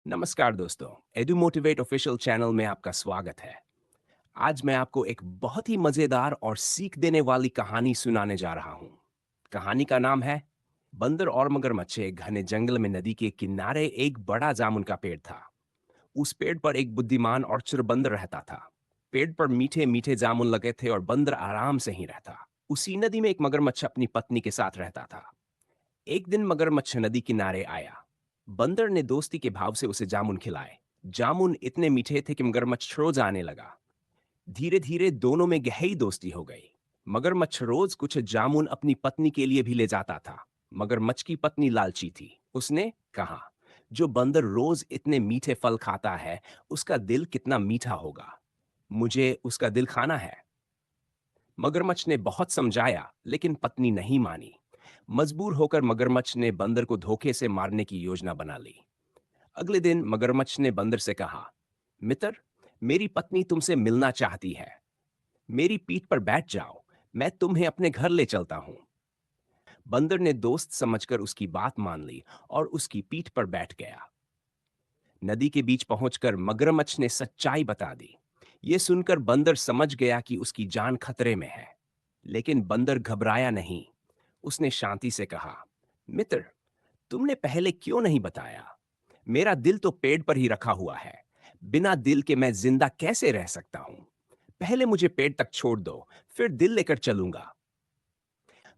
नमस्कार दोस्तों, edu motivate official channel में आपका स्वागत है। आज मैं आपको एक बहुत ही मजेदार और सीख देने वाली कहानी सुनाने जा रहा हूँ। कहानी का नाम है बंदर और मगरमच्छ। एक घने जंगल में नदी के किनारे एक बड़ा जामुन का पेड़ था। उस पेड़ पर एक बुद्धिमान और चुर रहता था। पेड़ पर मीठे मीठे जामुन लगे थे और बंदर आराम से ही रहता। उसी नदी में एक मगरमच्छ अपनी पत्नी के साथ रहता था। एक दिन मगरमच्छ नदी किनारे आया। बंदर ने दोस्ती के भाव से उसे जामुन खिलाए। जामुन इतने मीठे थे कि मगरमच्छ रोज आने लगा। धीरे धीरे दोनों में गहरी दोस्ती हो गई। मगरमच्छ रोज कुछ जामुन अपनी पत्नी के लिए भी ले जाता था। मगरमच्छ की पत्नी लालची थी। उसने कहा, जो बंदर रोज इतने मीठे फल खाता है, उसका दिल कितना मीठा होगा। मुझे उसका दिल खाना है। मगरमच्छ ने बहुत समझाया, लेकिन पत्नी नहीं मानी। मजबूर होकर मगरमच्छ ने बंदर को धोखे से मारने की योजना बना ली। अगले दिन मगरमच्छ ने बंदर से कहा, मित्र, मेरी पत्नी तुमसे मिलना चाहती है। मेरी पीठ पर बैठ जाओ, मैं तुम्हें अपने घर ले चलता हूं। बंदर ने दोस्त समझकर उसकी बात मान ली और उसकी पीठ पर बैठ गया। नदी के बीच पहुंचकर मगरमच्छ ने सच्चाई बता दी। यह सुनकर बंदर समझ गया कि उसकी जान खतरे में है। लेकिन बंदर घबराया नहीं। उसने शांति से कहा, मित्र, तुमने पहले क्यों नहीं बताया? मेरा दिल तो पेड़ पर ही रखा हुआ है। बिना दिल के मैं जिंदा कैसे रह सकता हूं? पहले मुझे पेड़ तक छोड़ दो, फिर दिल लेकर चलूंगा।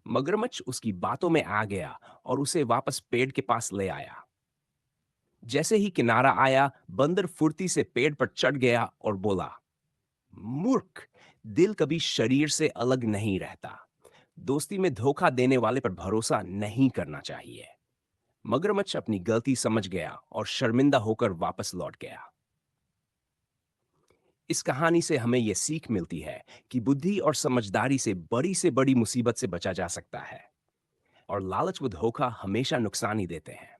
मगरमच्छ उसकी बातों में आ गया और उसे वापस पेड़ के पास ले आया। जैसे ही किनारा आया, बंदर फुर्ती से पेड़ पर चढ़ गया और बोला, मूर्ख, दिल कभी शरीर से अलग नहीं रहता। दोस्ती में धोखा देने वाले पर भरोसा नहीं करना चाहिए। मगरमच्छ अपनी गलती समझ गया और शर्मिंदा होकर वापस लौट गया। इस कहानी से हमें यह सीख मिलती है कि बुद्धि और समझदारी से बड़ी मुसीबत से बचा जा सकता है, और लालच व धोखा हमेशा नुकसान ही देते हैं।